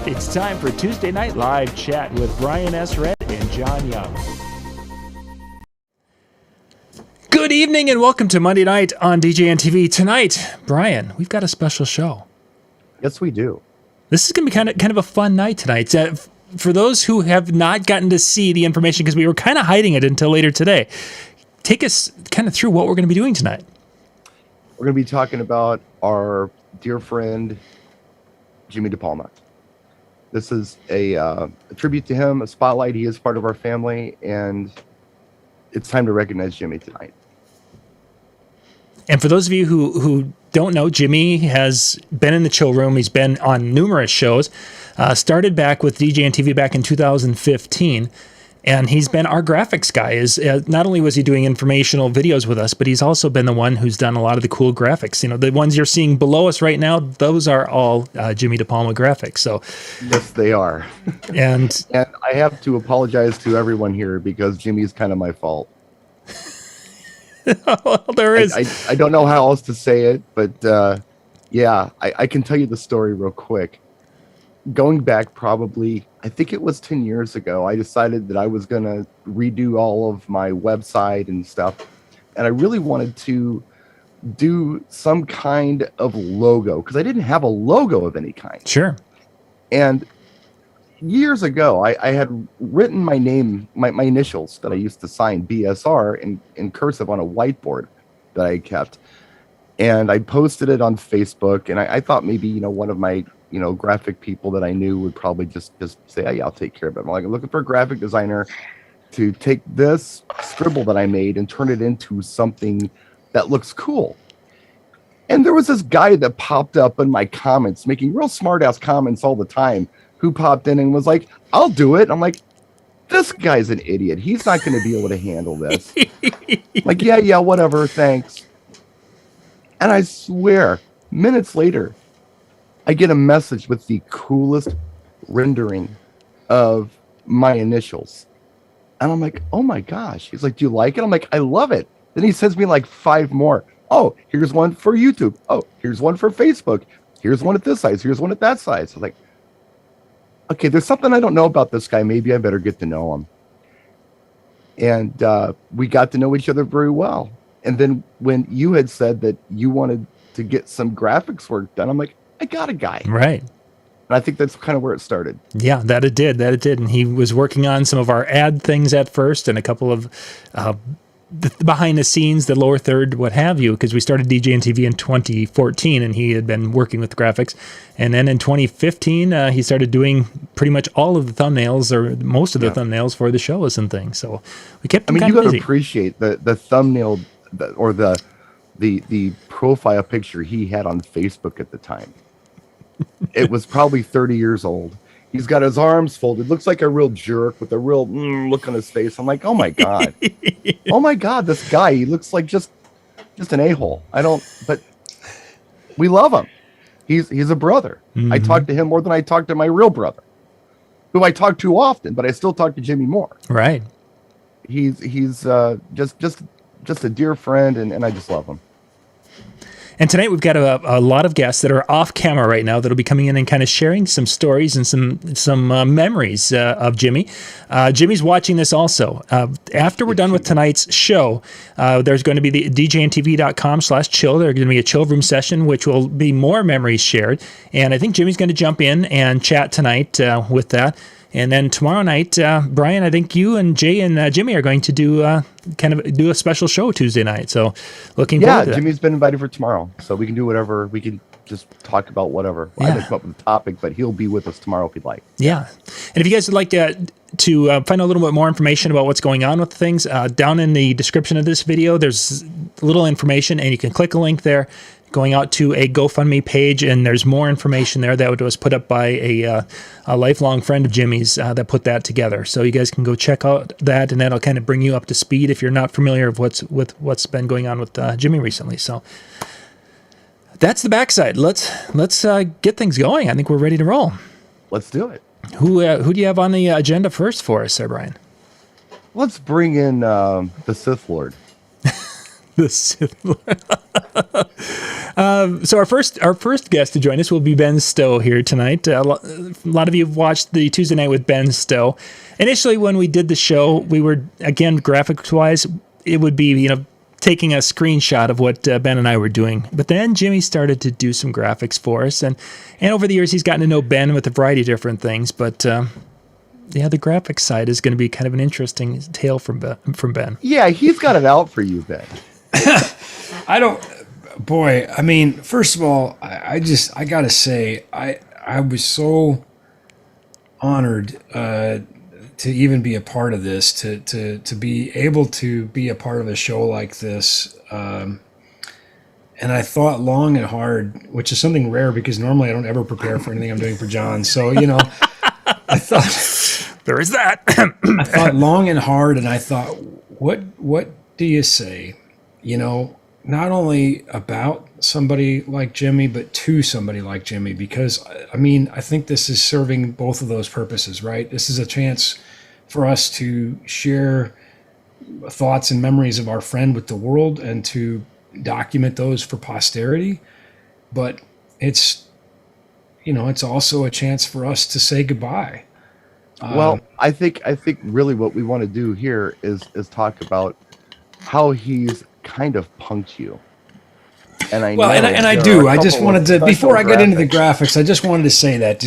It's time for Tuesday Night Live Chat with Brian S. Reid and John Young. Good evening and welcome to Monday night on DJNTV. Tonight, Brian, we've got a special show. Yes, we do. This is going to be kind of a fun night tonight. For those who have not gotten to see the information, because we were kind of hiding it until later today, take us kind of through what we're going to be doing tonight. We're going to be talking about our dear friend, Jimmy DePalma. This is a tribute to him, a spotlight. He is part of our family, and it's time to recognize Jimmy tonight. And for those of you who don't know, Jimmy has been in the chill room. He's been on numerous shows. Started back with DJNTV back in 2015. And he's been our graphics guy. Not only was he doing informational videos with us, but he's also been the one who's done a lot of the cool graphics. You know, the ones you're seeing below us right now, those are all Jimmy DePalma graphics. So, yes, they are. And I have to apologize to everyone here because Jimmy's kind of my fault. well, there is. I don't know how else to say it, but yeah, I can tell you the story real quick. Going back probably, I think it was 10 years ago, I decided that I was going to redo all of my website and stuff. And I really wanted to do some kind of logo because I didn't have a logo of any kind. Sure. And years ago, I had written my name, my initials that I used to sign, BSR, in cursive on a whiteboard that I kept. And I posted it on Facebook. And I thought maybe, one of my graphic people that I knew would probably just say, oh, yeah, I'll take care of it. I'm like, I'm looking for a graphic designer to take this scribble that I made and turn it into something that looks cool. And there was this guy that popped up in my comments, making real smart ass comments all the time, who popped in and was like, I'll do it. I'm like, this guy's an idiot. He's not going to be able to handle this. Like, yeah, whatever. Thanks. And I swear, minutes later, I get a message with the coolest rendering of my initials. And I'm like, oh my gosh. He's like, do you like it? I'm like, I love it. Then he sends me like 5 more. Oh, here's one for YouTube. Oh, here's one for Facebook. Here's one at this size. Here's one at that size. I'm like, okay, there's something I don't know about this guy. Maybe I better get to know him. And we got to know each other very well. And then when you had said that you wanted to get some graphics work done, I'm like, I got a guy. Right. And I think that's kind of where it started. Yeah, that it did. And he was working on some of our ad things at first and a couple of the behind the scenes, the lower third, what have you, because we started DJNTV in 2014 and he had been working with the graphics. And then in 2015, he started doing pretty much all of the thumbnails or most of the thumbnails for the shows and things. So we kept him you got busy. to appreciate the thumbnail or the profile picture he had on Facebook at the time. It was probably 30 years old. He's got his arms folded. Looks like a real jerk with a real look on his face. I'm like, oh my God. Oh my God, this guy, he looks like just an a-hole. But we love him. He's a brother. Mm-hmm. I talk to him more than I talk to my real brother, who I talk to often, but I still talk to Jimmy more. Right. He's just a dear friend, and I just love him. And tonight we've got a lot of guests that are off camera right now that'll be coming in and kind of sharing some stories and some memories of Jimmy. Jimmy's watching this also. After we're done with tonight's show, there's going to be the DJNTV.com/chill. There's going to be a chill room session, which will be more memories shared. And I think Jimmy's going to jump in and chat tonight with that. And then tomorrow night, Brian, I think you and Jay and Jimmy are going to do a special show Tuesday night. So looking forward to that. Jimmy's been invited for tomorrow. So we can do whatever. We can just talk about whatever. I didn't come up with a topic, but he'll be with us tomorrow if he'd like. Yeah. And if you guys would like to find out a little bit more information about what's going on with things, down in the description of this video, there's a little information, and you can click a link there going out to a GoFundMe page, and there's more information there that was put up by a lifelong friend of Jimmy's that put that together. So you guys can go check out that, and that'll kind of bring you up to speed if you're not familiar with what's been going on with Jimmy recently. So that's the backside. Let's get things going. I think we're ready to roll. Let's do it. Who do you have on the agenda first for us, Sir Brian? Let's bring in the Sith Lord. The Sith Lord. So our first guest to join us will be Ben Stowe here tonight. A lot of you have watched the Tuesday Night with Ben Stowe. Initially, when we did the show, we were, again, graphics-wise, it would be, taking a screenshot of what Ben and I were doing. But then Jimmy started to do some graphics for us. And over the years, he's gotten to know Ben with a variety of different things. But the graphics side is going to be kind of an interesting tale from Ben. Yeah, he's got it out for you, Ben. I mean, first of all, I got to say, I was so honored to even be a part of this, to be able to be a part of a show like this. And I thought long and hard, which is something rare because normally I don't ever prepare for anything I'm doing for John. So, I thought there is that. I thought long and hard, and I thought, what do you say? Not only about somebody like Jimmy, but to somebody like Jimmy, because I think this is serving both of those purposes, right? This is a chance for us to share thoughts and memories of our friend with the world and to document those for posterity. But it's also a chance for us to say goodbye. Well, I think really what we want to do here is talk about how he's kind of punked you. And I do. I just wanted to, before I get into the graphics, I just wanted to say that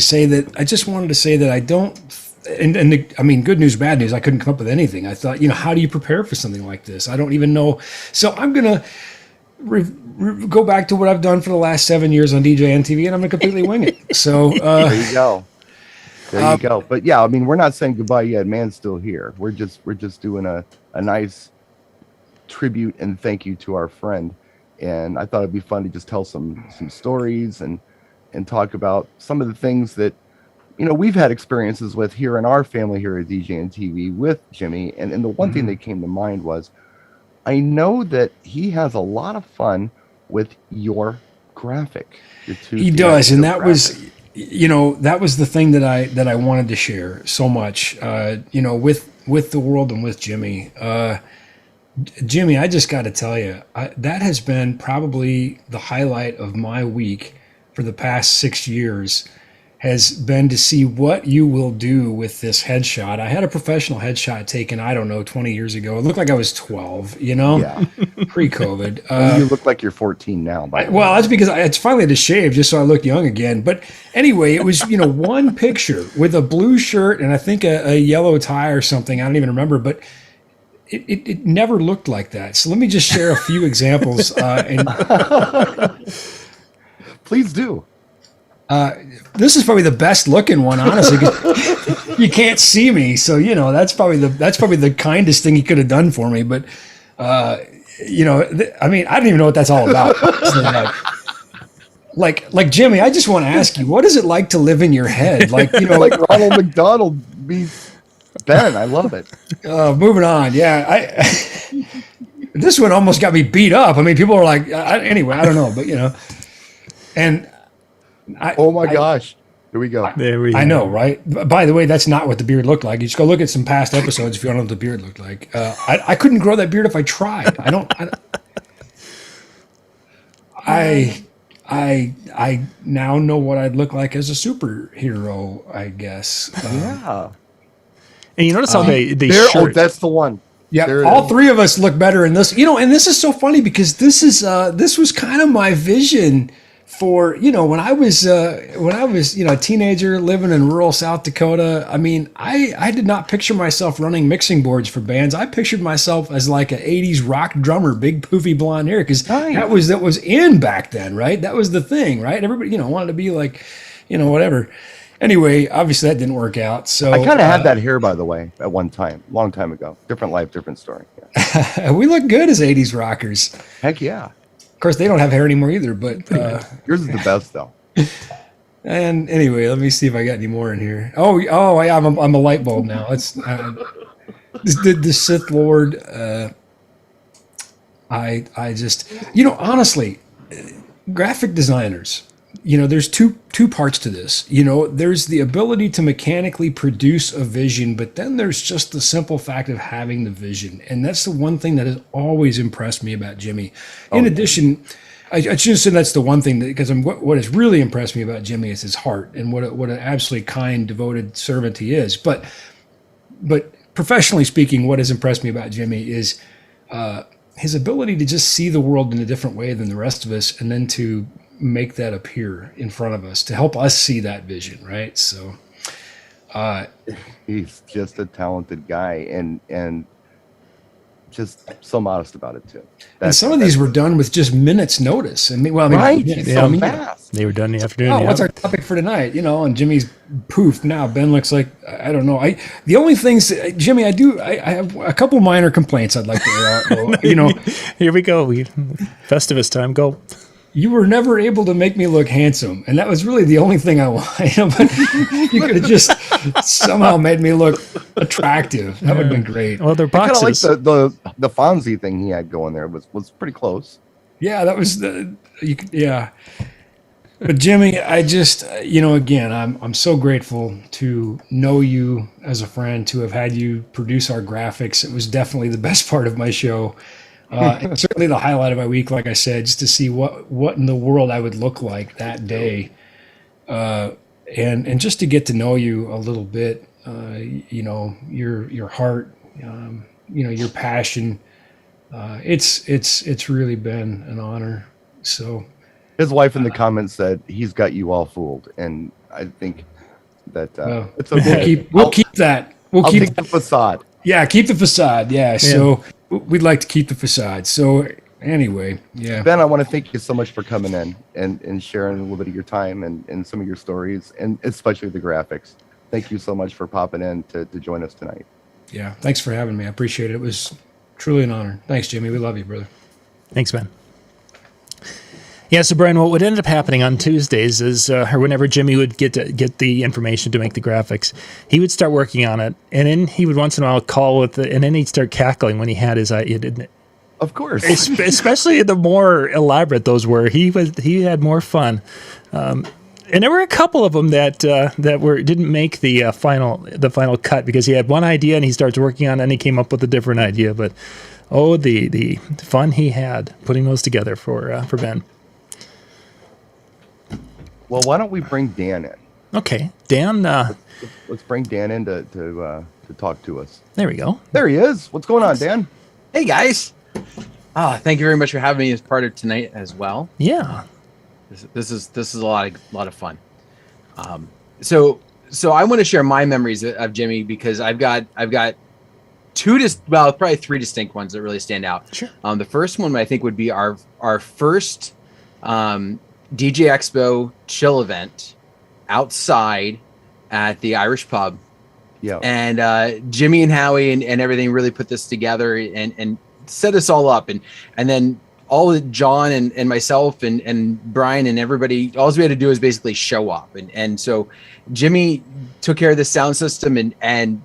I don't, good news, bad news, I couldn't come up with anything. I thought, how do you prepare for something like this? I don't even know. So I'm going to go back to what I've done for the last 7 years on DJNTV, and I'm going to completely wing it. So there you go. There you go. But yeah, we're not saying goodbye yet. Man's still here. We're just doing a nice tribute and thank you to our friend. And I thought it'd be fun to just tell some stories and talk about some of the things that we've had experiences with here in our family here at DJNTV with Jimmy. And the one thing that came to mind was, I know that he has a lot of fun with your graphic. He does, and that was the thing that I wanted to share so much. With the world and with Jimmy. Jimmy, I just got to tell you, that has been probably the highlight of my week for the past 6 years, has been to see what you will do with this headshot. I had a professional headshot taken, 20 years ago. It looked like I was 12, Yeah. pre-COVID. You look like you're 14 now. Well, that's because I finally had to shave just so I looked young again. But anyway, it was, one picture with a blue shirt and I think a yellow tie or something. I don't even remember, but it never looked like that. So let me just share a few examples. Please do. This is probably the best looking one, honestly. 'Cause you can't see me, so that's probably the kindest thing he could have done for me. But I don't even know what that's all about. So, like Jimmy, I just want to ask you, what is it like to live in your head? Like like Ronald McDonald meets Ben. I love it. Moving on, yeah. This one almost got me beat up. People are like, anyway, I don't know, but and. Oh my gosh. Here we go. I know, right? By the way, that's not what the beard looked like. You just go look at some past episodes if you don't know what the beard looked like. I couldn't grow that beard if I tried. I now know what I'd look like as a superhero, I guess. Yeah. And you notice how they oh, that's the one. Yeah, all three of us look better in this. And this is so funny because this was kind of my vision for, when I was a teenager living in rural South Dakota. I did not picture myself running mixing boards for bands. I pictured myself as like an 80s rock drummer, big poofy blonde hair, because that was in back then, right? That was the thing, right? Everybody wanted to be like, whatever. Anyway, obviously that didn't work out. So I kind of had that hair, by the way, at one time, long time ago. Different life, different story. Yeah. We look good as 80s rockers. Heck yeah. Of course, they don't have hair anymore either, but yours is the best, though. And anyway, let me see if I got any more in here. Oh, yeah, I'm a light bulb now. It's the Sith Lord. I just, honestly, graphic designers, there's two parts to this. There's the ability to mechanically produce a vision, but then there's just the simple fact of having the vision. And that's the one thing that has always impressed me about Jimmy. In addition, I shouldn't say that's the one thing, because what has really impressed me about Jimmy is his heart and what an absolutely kind, devoted servant he is. But professionally speaking, what has impressed me about Jimmy is his ability to just see the world in a different way than the rest of us, and then to make that appear in front of us to help us see that vision, right? So he's just a talented guy, and just so modest about it too. And some of these were done with just minutes notice. Right? So fast. They were done in the afternoon. Oh, what's our topic for tonight? And Jimmy's poof. Now Ben looks like, I don't know. The only things, Jimmy, I have a couple minor complaints I'd like to air out. Though. Here we go. Festivus time. Go. You were never able to make me look handsome, and that was really the only thing I wanted. But you could have just somehow made me look attractive. That would have been great. Well, they're boxes. Kind of like the Fonzie thing he had going there was pretty close. Yeah, that was yeah. But Jimmy, I just again, I'm so grateful to know you as a friend, to have had you produce our graphics. It was definitely the best part of my show. And certainly the highlight of my week, like I said, just to see what in the world I would look like that day, and just to get to know you a little bit, your heart, your passion. It's really been an honor. So his wife in the comments said he's got you all fooled, and I think that it's okay. We'll keep that. I'll keep the facade. Yeah, keep the facade. Yeah. So we'd like to keep the facade. So anyway, yeah. Ben, I want to thank you so much for coming in and sharing a little bit of your time and some of your stories, and especially the graphics. Thank you so much for popping in to join us tonight. Yeah, thanks for having me. I appreciate it. It was truly an honor. Thanks, Jimmy. We love you, brother. Thanks, Ben. Yeah, so Brian, what would end up happening on Tuesdays is, or whenever Jimmy would get the information to make the graphics, he would start working on it, and then he would once in a while call with it, and then he'd start cackling when he had his idea, didn't it? Of course, especially the more elaborate those were, he had more fun. And there were a couple of them that didn't make the final cut, because he had one idea and he starts working on it and he came up with a different idea. But the fun he had putting those together for Ben. Well, why don't we bring Dan in? Okay, Dan. Let's bring Dan in to talk to us. There we go. There he is. What's going on, Dan? Hey guys. Thank you very much for having me as part of tonight as well. Yeah. This is a lot of fun. So I want to share my memories of Jimmy, because I've got probably three distinct ones that really stand out. Sure. The first one I think would be our first DJ Expo chill event outside at the Irish pub. Yeah. And Jimmy and Howie and everything really put this together and set us all up. And then all John and myself and Brian and everybody, all we had to do is basically show up. And so Jimmy took care of the sound system and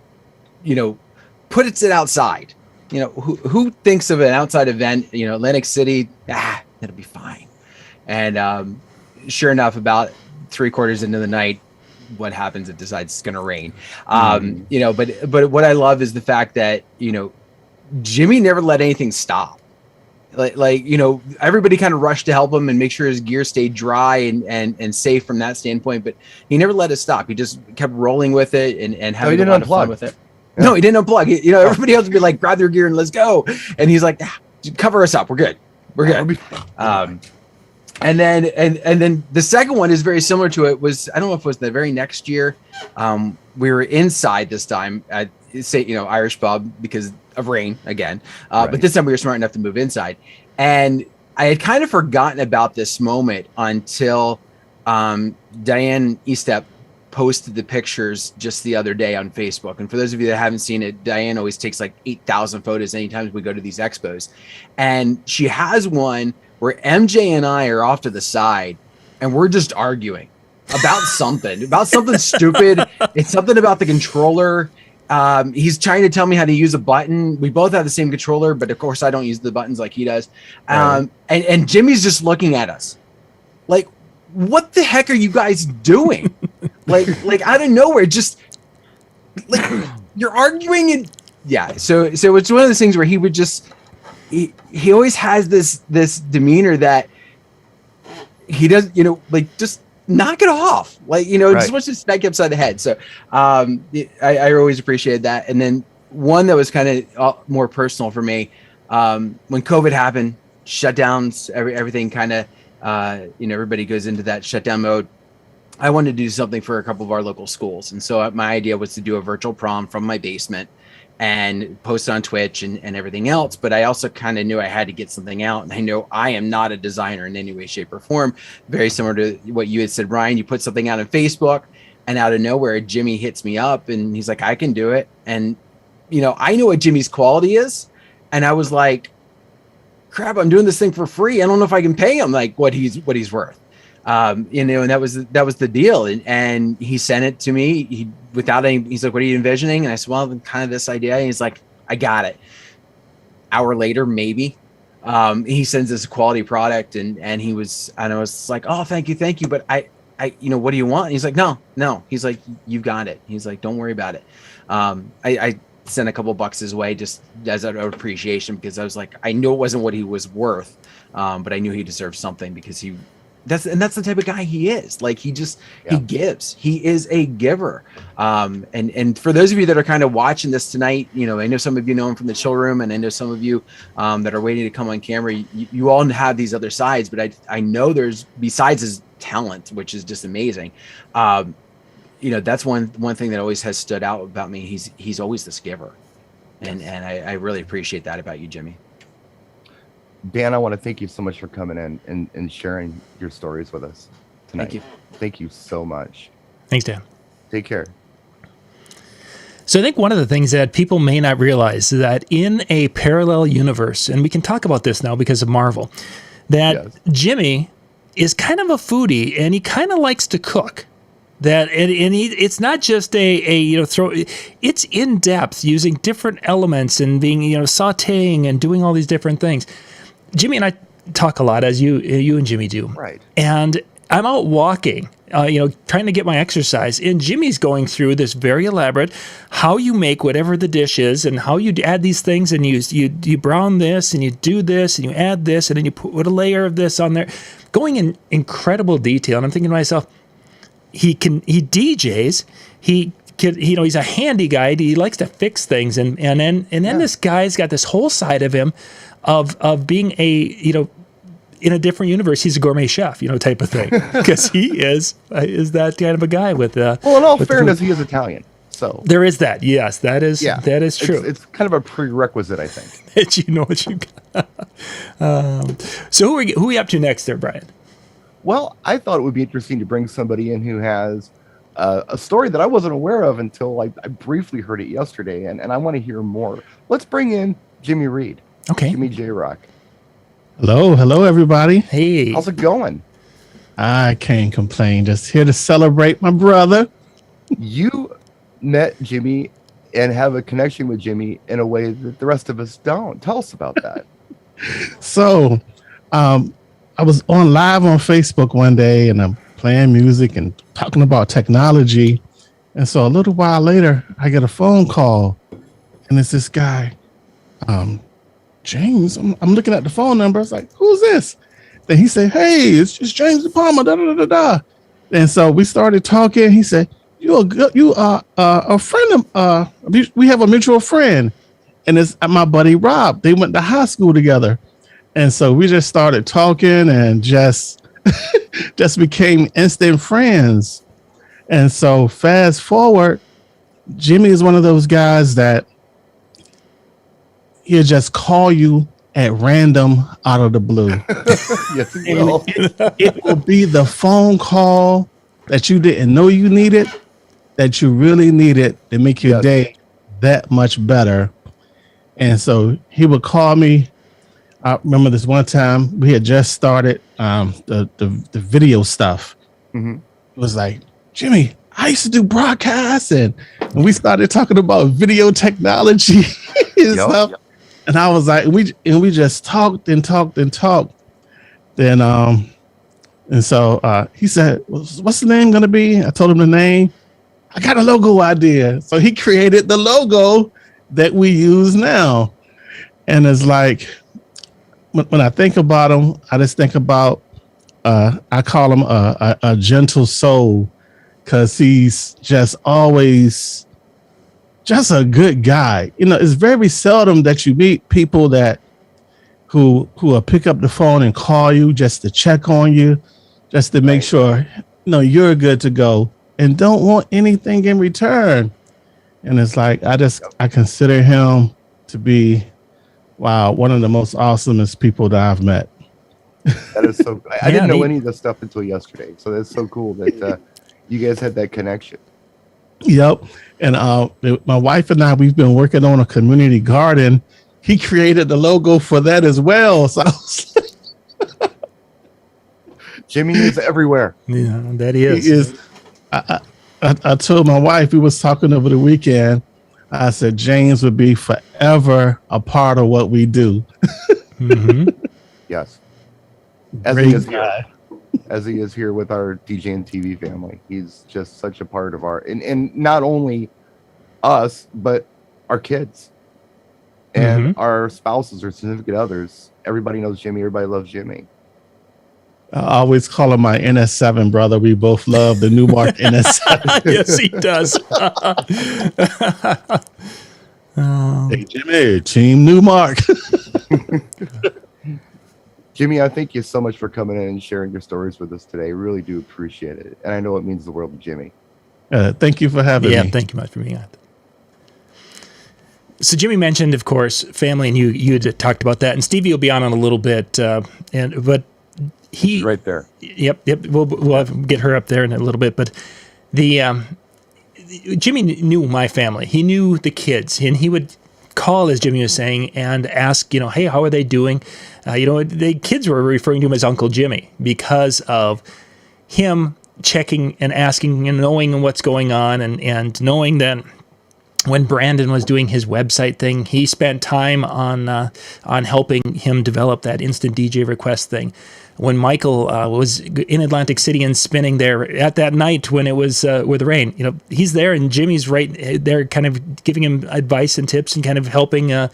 put it outside. Who thinks of an outside event, Atlantic City, that'll be fine. And sure enough, about 3/4 into the night, what happens? It decides it's going to rain. But what I love is the fact that, Jimmy never let anything stop. Everybody kind of rushed to help him and make sure his gear stayed dry and safe from that standpoint, but he never let it stop. He just kept rolling with it and having a lot of fun with it. Yeah. No, he didn't unplug. Everybody else would be like, grab their gear and let's go. And he's like, cover us up. We're good. And then the second one is very similar to it. I don't know if it was the very next year. We were inside this time at Irish pub because of rain again. Right. But this time we were smart enough to move inside. And I had kind of forgotten about this moment until Diane Estep posted the pictures just the other day on Facebook. And for those of you that haven't seen it, Diane always takes like 8,000 photos anytime we go to these expos. And she has one where MJ and I are off to the side and we're just arguing about something stupid. It's something about the controller. He's trying to tell me how to use a button. We both have the same controller, but of course I don't use the buttons like he does. And Jimmy's just looking at us like, what the heck are you guys doing? like out of nowhere, just like you're arguing and so it's one of those things where he would just he always has this demeanor that he does, like just knock it off, like just wants to smack you upside the head. So I always appreciated that. And then one that was kind of more personal for me, when COVID happened, shutdowns, everything kind of everybody goes into that shutdown mode. I wanted to do something for a couple of our local schools, and so my idea was to do a virtual prom from my basement and post on Twitch and everything else. But I also kind of knew I had to get something out. And I know I am not a designer in any way, shape, or form. Very similar to what you had said, Ryan. You put something out on Facebook, and out of nowhere, Jimmy hits me up and he's like, I can do it. And, I know what Jimmy's quality is. And I was like, crap, I'm doing this thing for free. I don't know if I can pay him like what he's worth. And that was the deal. And he sent it to me. He's like, what are you envisioning? And I said, well, kind of this idea. And he's like, I got it. Hour later, maybe, he sends us a quality product. And I was like, oh, thank you. But I, what do you want? And he's like, no. He's like, you've got it. He's like, don't worry about it. I sent a couple bucks his way just as an appreciation, because I was like, I knew it wasn't what he was worth. But I knew he deserved something because that's the type of guy he is. Like he gives. He is a giver. And for those of you that are kind of watching this tonight, I know some of you know him from the chill room, and I know some of you that are waiting to come on camera. You all have these other sides, but I know there's, besides his talent, which is just amazing. That's one thing that always has stood out about me. He's always this giver, and I really appreciate that about you, Jimmy. Dan, I want to thank you so much for coming in and sharing your stories with us tonight. Thank you. Thank you so much. Thanks, Dan. Take care. So I think one of the things that people may not realize is that in a parallel universe, and we can talk about this now because of Marvel, that Jimmy is kind of a foodie and he kind of likes to cook. It's not just it's in depth, using different elements and being, sauteing and doing all these different things. Jimmy and I talk a lot, as you and Jimmy do. Right. And I'm out walking, trying to get my exercise. And Jimmy's going through this very elaborate, how you make whatever the dish is and how you add these things, and you brown this and you do this and you add this and then you put a layer of this on there, going in incredible detail. And I'm thinking to myself, he DJs, he's a handy guy. He likes to fix things. And then this guy's got this whole side of him of being in a different universe, he's a gourmet chef, type of thing, because he is that kind of a guy with. Well, in all fairness, he is Italian, so there is that. Yes, that is true. It's kind of a prerequisite, I think. That you know what you got. So who are we up to next, there, Brian? Well, I thought it would be interesting to bring somebody in who has a story that I wasn't aware of until I briefly heard it yesterday, and I want to hear more. Let's bring in Jimmy Reid. Okay. Jimmy J. Rock. Hello, everybody. Hey. How's it going? I can't complain. Just here to celebrate my brother. You met Jimmy and have a connection with Jimmy in a way that the rest of us don't. Tell us about that. So, I was live on Facebook one day, and I'm playing music and talking about technology. And so a little while later, I get a phone call, and it's this guy, James. I'm looking at the phone number. I was like, who's this? Then he said, hey, it's James DePalma, da, da, da, da. And so we started talking. He said, you are a friend of, we have a mutual friend. And it's my buddy, Rob. They went to high school together. And so we just started talking and just became instant friends. And so fast forward, Jimmy is one of those guys that he'll just call you at random out of the blue. Yes, he will. It will be the phone call that you didn't know you needed, that you really needed to make your day that much better. And so he would call me. I remember this one time we had just started the video stuff. Mm-hmm. It was like, Jimmy, I used to do broadcasts, and we started talking about video technology and stuff. Yep. And I was like, we just talked and talked and talked. Then And so he said, what's the name going to be? I told him the name. I got a logo idea. So he created the logo that we use now. And it's like, when I think about him, I just think about, I call him a gentle soul, because he's just always just a good guy. You know, it's very seldom that you meet people that who will pick up the phone and call you just to check on you, just to make sure, you're good to go and don't want anything in return. And it's like, I consider him to be, wow, one of the most awesomest people that I've met. That is so. I didn't know any of this stuff until yesterday, so that's so cool that you guys had that connection. Yep. And my wife and I, we've been working on a community garden. He created the logo for that as well. So I was like, Jimmy is everywhere. Yeah, that he is. He is. I told my wife, we was talking over the weekend, I said, James would be forever a part of what we do. Mm-hmm. Yes. As he is here with our DJNTV family. He's just such a part of and not only us, but our kids and our spouses or significant others. Everybody knows Jimmy. Everybody loves Jimmy. I always call him my NS7 brother. We both love the Newmark NS7. Yes, he does. Hey, Jimmy, Team Newmark. Jimmy, I thank you so much for coming in and sharing your stories with us today. Really do appreciate it. And I know it means the world to Jimmy. Thank you for having me. Yeah, thank you much for being on. So Jimmy mentioned, of course, family, and you had talked about that. And Stevie will be on in a little bit. But he's right there. Yep. We'll get her up there in a little bit. But Jimmy knew my family. He knew the kids, and he would call, as Jimmy was saying, and ask, hey, how are they doing? The kids were referring to him as Uncle Jimmy because of him checking and asking and knowing what's going on, and knowing that when Brannan was doing his website thing, he spent time on helping him develop that instant DJ request thing. When Michael was in Atlantic City and spinning there at that night when it was with the rain, he's there, and Jimmy's right there, kind of giving him advice and tips and kind of helping and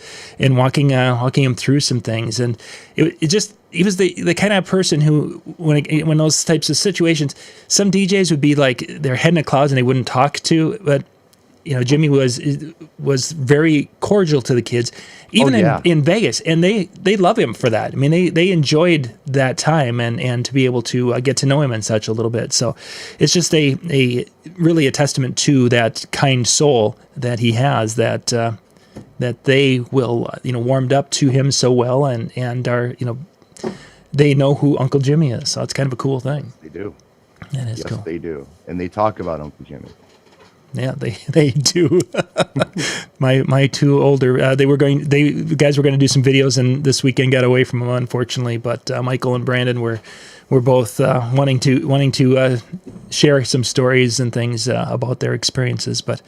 walking him through some things. And he was the kind of person who, when those types of situations, some DJs would be like their head in the clouds and they wouldn't talk to, but Jimmy was very cordial to the kids, even in Vegas, and they love him for that. I mean, they enjoyed that time and to be able to get to know him and such a little bit. So it's just a really a testament to that kind soul that he has, that they will warmed up to him so well and are they know who Uncle Jimmy is. So it's kind of a cool thing. They do. That is cool. Yes, they do, and they talk about Uncle Jimmy. Yeah, they do. my two older, the guys were going to do some videos, and this weekend got away from them, unfortunately. But Michael and Brannan were both wanting to share some stories and things about their experiences. But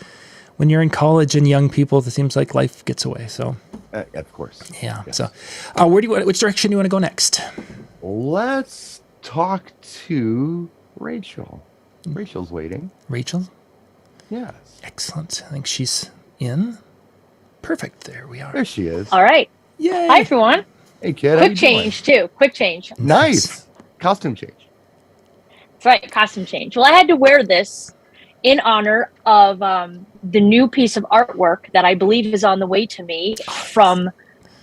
when you're in college and young people, it seems like life gets away. So, of course. Yeah. Yes. So, which direction do you want to go next? Let's talk to Rachel. Rachel's waiting. Rachel? Yes. Excellent. I think she's in. Perfect. There we are. There she is. All right. Yay. Hi, everyone. Hey, kid. Quick change, too. Quick change. Nice. Costume change. That's right. Costume change. Well, I had to wear this in honor of the new piece of artwork that I believe is on the way to me from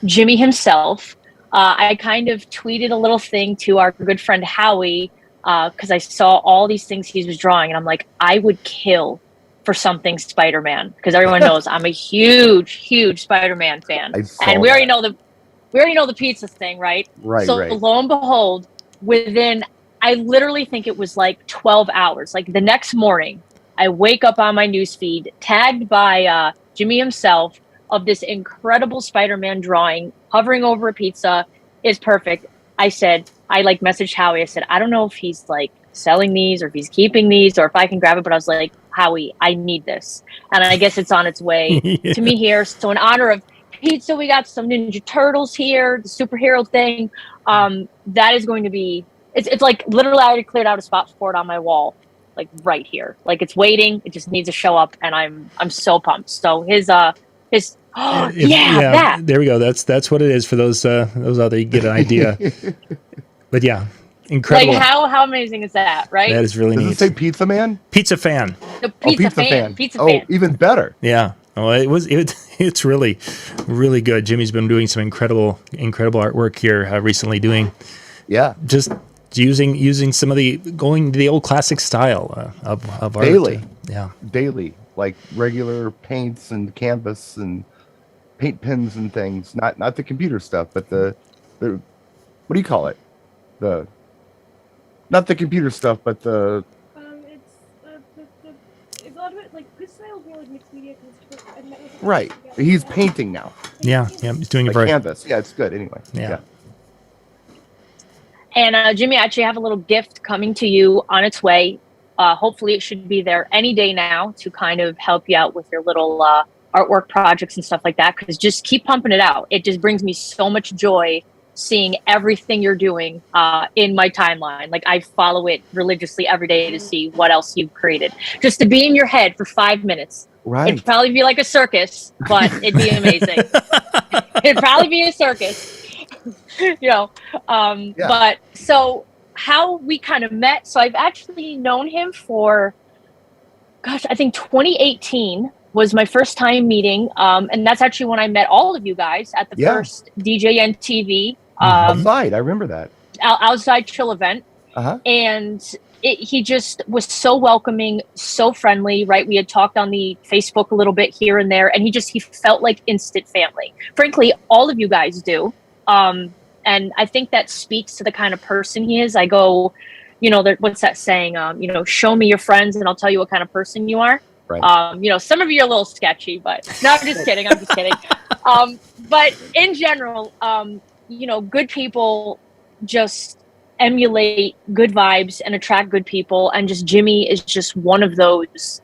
Jimmy himself. I kind of tweeted a little thing to our good friend Howie because I saw all these things he was drawing, and I'm like, I would kill for something Spider-Man, because everyone knows I'm a huge Spider-Man fan, and we already know the pizza thing, right? Right. So lo and behold, within, I literally think it was like 12 hours, like the next morning, I wake up on my newsfeed tagged by Jimmy himself of this incredible Spider-Man drawing hovering over a pizza. Is perfect. I messaged Howie. I said, I don't know if he's like selling these or if he's keeping these or if I can grab it, but I was like, Howie, I need this. And I guess it's on its way to me here. So in honor of pizza, we got some Ninja Turtles here, the superhero thing. That is going to be it's like literally I already cleared out a spot for it on my wall, like right here. Like it's waiting. It just needs to show up, and I'm so pumped. So his that. There we go. That's what it is for those out there. You get an idea. But yeah, incredible. Like how amazing is that, right? That is really Does neat. it say Pizza Man? Pizza fan. The pizza fan. Oh, even better. Yeah. Well, it's really, really good. Jimmy's been doing some incredible artwork here recently. Doing just using some of going to the old classic style of art. Daily. Yeah. Daily, like regular paints and canvas and paint pens and things. Not the computer stuff, but the what do you call it? Not the computer stuff, but the it's a lot of it, like this style is more like mixed media. right. He's painting now. Yeah. He's doing it Like very canvas. Yeah, it's good. Anyway. Yeah. And Jimmy, I actually have a little gift coming to you on its way. Hopefully it should be there any day now to kind of help you out with your little artwork projects and stuff like that. Because just keep pumping it out. It just brings me so much joy seeing everything you're doing in my timeline. Like I follow it religiously every day to see what else you've created. Just to be in your head for 5 minutes. Right. It'd probably be like a circus, but it'd be amazing. It'd probably be a circus. But so how we kind of met, so I've actually known him for I think 2018 was my first time meeting, and that's actually when I met all of you guys at the first DJNTV outside. I remember that outside chill event. And he just was so welcoming, so friendly, right? We had talked on the Facebook a little bit here and there, and he felt like instant family. Frankly, all of you guys do. And I think that speaks to the kind of person he is. I go, what's that saying? Show me your friends and I'll tell you what kind of person you are. Right. Some of you are a little sketchy, but no, I'm just kidding. But in general, good people just emulate good vibes and attract good people. And just Jimmy is just one of those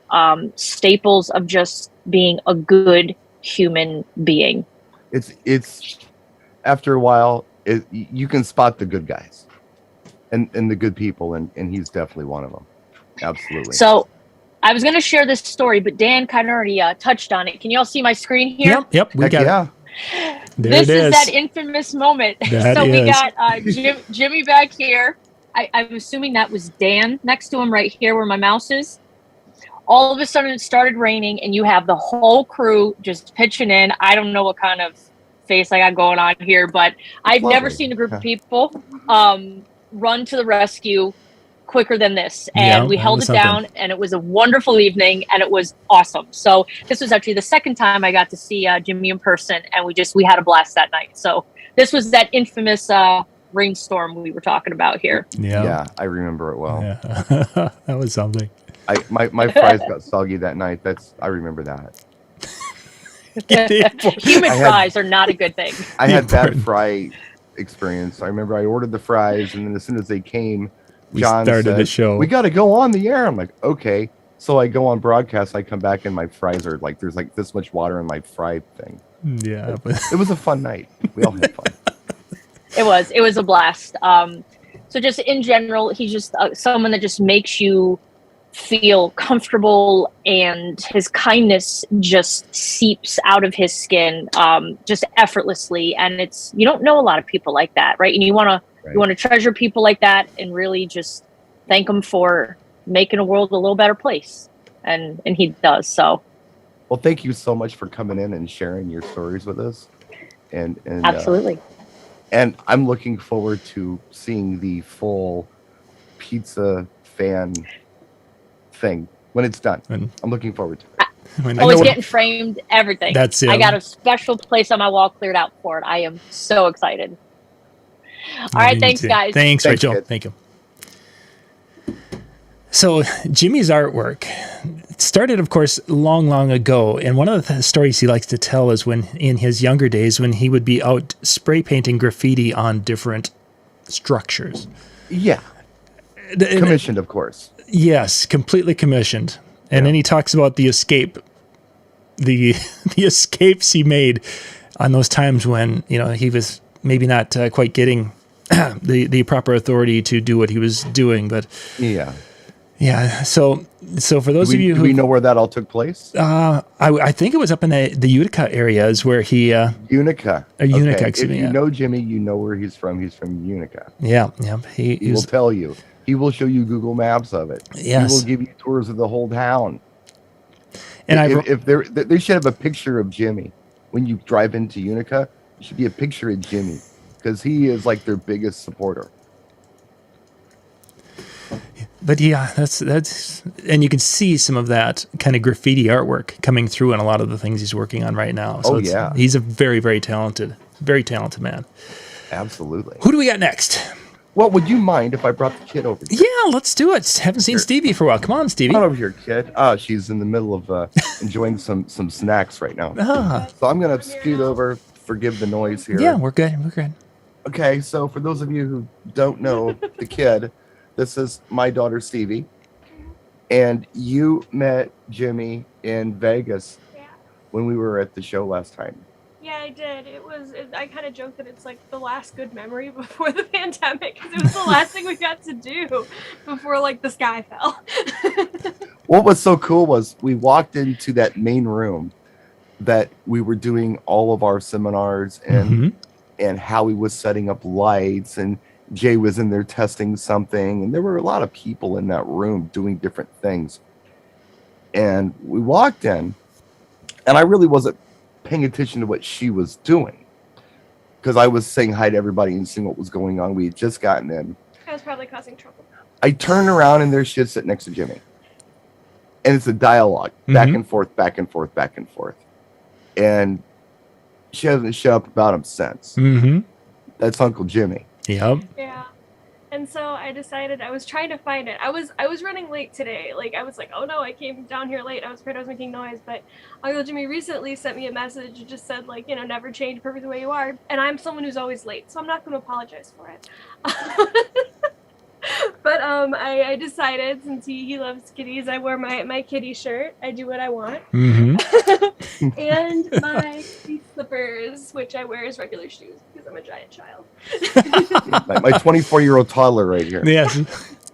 staples of just being a good human being. It's after a while, you can spot the good guys and the good people, and he's definitely one of them. Absolutely. So I was going to share this story, but Dan kind of already touched on it. Can you all see my screen here? Yep. We got it. This is that infamous moment. We got Jimmy back here. I'm assuming that was Dan next to him right here where my mouse is. All of a sudden it started raining and you have the whole crew just pitching in. I don't know what kind of face I got going on here, but I've never seen a group of people run to the rescue quicker than this. And we held it down, and it was a wonderful evening, and it was awesome. So this was actually the second time I got to see Jimmy in person, and we had a blast that night. So this was that infamous rainstorm we were talking about here. Yeah, I remember it well. Yeah. That was something. My fries got soggy that night. I remember that. Humid fries are not a good thing. I had bad fry experience. I remember I ordered the fries, and then as soon as they came, John started said, the show. "We got to go on the air." I'm like, "Okay." So I go on broadcast. I come back, and my fries are like there's like this much water in my fry thing. Yeah, it was a fun night. We all had fun. It was a blast. So just in general, he's just someone that just makes you feel comfortable, and his kindness just seeps out of his skin just effortlessly. And you don't know a lot of people like that, right? And you want to treasure people like that and really just thank them for making a world a little better place. And he does. So well, thank you so much for coming in and sharing your stories with us. And absolutely. And I'm looking forward to seeing the full pizza fan thing when it's done. I'm looking forward to it. Always getting framed, everything. That's it. I got a special place on my wall cleared out for it. I am so excited. All right, thanks, guys. Thanks, Rachel. Kid. Thank you. So Jimmy's artwork started, of course, long ago. And one of the stories he likes to tell is when in his younger days when he would be out spray painting graffiti on different structures. Yeah. Commissioned, of course. Yes, completely commissioned. And then he talks about the escapes he made on those times when, he was maybe not quite getting the proper authority to do what he was doing. But Yeah. yeah, so for those of you do who we know where that all took place? I think it was up in the Utica area is where he Unica. Unica, Okay. excuse If me, you yeah. know Jimmy, you know where he's from. He's from Unica. yeah he He will was tell you. He will show you Google Maps of it. Yes. He will give you tours of the whole town. and I if they should have a picture of Jimmy when you drive into Unica. There should be a picture of Jimmy because he is like their biggest supporter. But yeah, that's and you can see some of that kind of graffiti artwork coming through in a lot of the things he's working on right now. So yeah. he's a very, very talented man. Absolutely. Who do we got next? Well, would you mind if I brought the kid over here? Yeah, let's do it. Haven't seen Stevie for a while. Come on, Stevie. Come on over here, kid. She's in the middle of enjoying some snacks right now. Ah, So I'm gonna scoot over. Forgive the noise here. yeah, we're good. We're good. Okay, so for those of you who don't know the kid, this is my daughter Stevie, and you met Jimmy in Vegas Yeah. when we were at the show last time. Yeah, I did. I kind of joked that it's like the last good memory before the pandemic because it was the last thing we got to do before like the sky fell. What was so cool was we walked into that main room that we were doing all of our seminars and Howie was setting up lights and Jay was in there testing something, and there were a lot of people in that room doing different things. And we walked in, and I really wasn't paying attention to what she was doing because I was saying hi to everybody and seeing what was going on. We had just gotten in. I was probably causing trouble. I turn around and there's shit sitting next to Jimmy. And it's a dialogue, back and forth, back and forth, back and forth. And she hasn't shut up about him since. Mm-hmm. That's Uncle Jimmy. Yep. Yeah. And so I decided I was trying to find it. I was running late today. Like I was like, oh no, I came down here late. I was afraid I was making noise. But Uncle Jimmy recently sent me a message. It just said like, never change, perfect the way you are. And I'm someone who's always late, so I'm not going to apologize for it. But I decided since he loves kitties, I wear my kitty shirt. I do what I want. Mm-hmm. And my kitty slippers, which I wear as regular shoes because I'm a giant child. My 24-year-old toddler right here. Yes.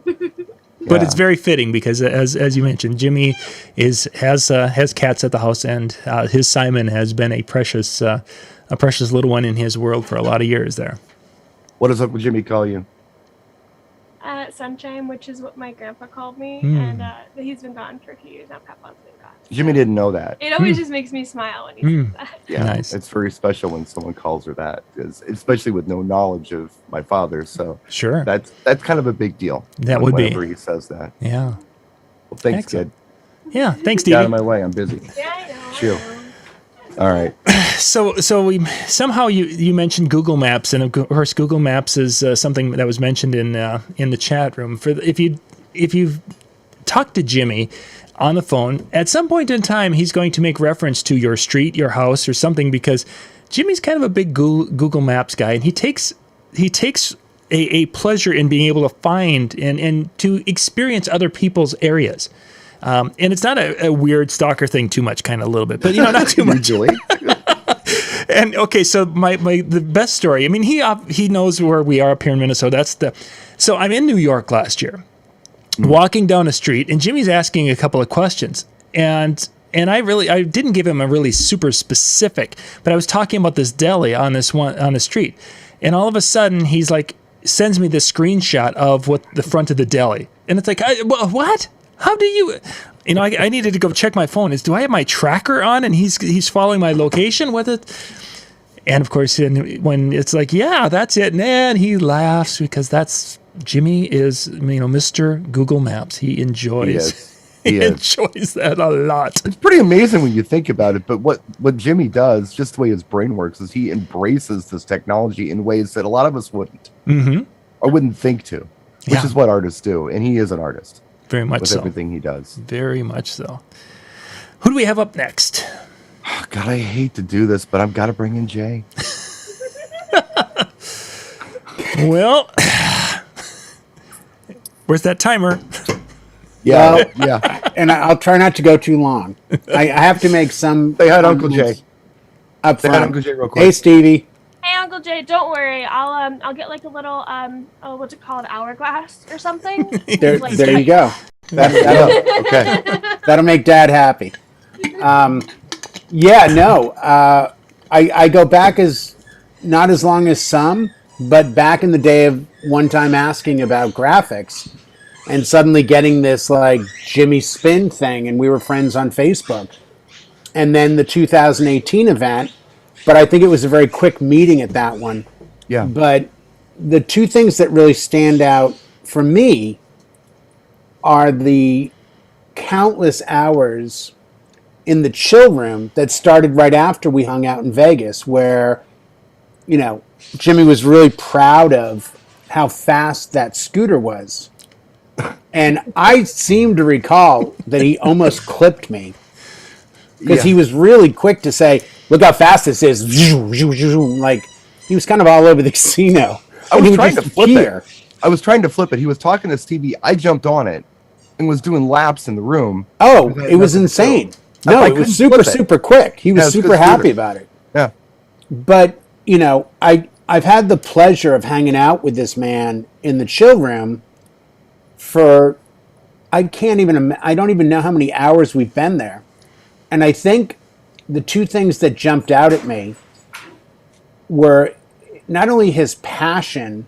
But it's very fitting because, as you mentioned, Jimmy has cats at the house, and his Simon has been a precious little one in his world for a lot of years there. What does Uncle Jimmy call you? Sunshine, which is what my grandpa called me, and he's been gone for a few years now. Papa's been gone. Jimmy didn't know that. It always just makes me smile when he says that. Yeah, Nice. It's very special when someone calls her that, especially with no knowledge of my father. So Sure. that's kind of a big deal. That would be. whenever he says that. Yeah. Well, thanks, Excellent. kid. Yeah. Thanks, Get out of Stevie. my way. I'm busy. Yeah, I know. Chill. All right. So we somehow you mentioned Google Maps, and of course Google Maps is something that was mentioned in the chat room. If you talk to Jimmy on the phone, at some point in time he's going to make reference to your street, your house, or something, because Jimmy's kind of a big Google Maps guy, and he takes a pleasure in being able to find and to experience other people's areas. And it's not a weird stalker thing too much, kind of a little bit, but not too much. Usually. And okay, so the best story. I mean, he knows where we are up here in Minnesota. So I'm in New York last year, walking down a street, and Jimmy's asking a couple of questions, and I didn't give him a really super specific, but I was talking about this deli on the street, and all of a sudden he's like sends me this screenshot of what the front of the deli, and it's like, what? How do you? I needed to go check my phone. Do I have my tracker on, and he's following my location with it? And of course, when it's like, yeah, that's it, and he laughs because Jimmy is, Mr. Google Maps. He enjoys. He is. Enjoys that a lot. It's pretty amazing when you think about it. But what Jimmy does, just the way his brain works, is he embraces this technology in ways that a lot of us wouldn't, or wouldn't think to, which is what artists do. And he is an artist. Very much with so. everything he does. Very much so. Who do we have up next? Oh, God, I hate to do this, but I've got to bring in Jay. Well, where's that timer? Yeah, yeah. And I'll try not to go too long. I have to make some. Say hi to Uncle Jay. Up Say hi to front. Uncle Jay real quick. Hey, Stevie. Hey, Uncle Jay, don't worry. I'll get like a little what's it called, hourglass or something. There, Like, there you go. Okay. That'll make Dad happy. Yeah, no. I go back as not as long as some, but back in the day of one time asking about graphics and suddenly getting this like Jimmy Spin thing, and we were friends on Facebook. And then the 2018 event, but I think it was a very quick meeting at that one. Yeah. But the two things that really stand out for me are the countless hours in the chill room that started right after we hung out in Vegas, where, you know, Jimmy was really proud of how fast that scooter was. And I seem to recall that he almost clipped me because he was really quick to say, look how fast this is. Like, he was kind of all over the casino. I was trying to flip it. I was trying to flip it. He was talking to Stevie. I jumped on it and was doing laps in the room. Oh, it was insane. No, it was super quick. He was super happy about it. Yeah. But, you know, I've had the pleasure of hanging out with this man in the chill room for, I don't even know how many hours we've been there. And I think the two things that jumped out at me were not only his passion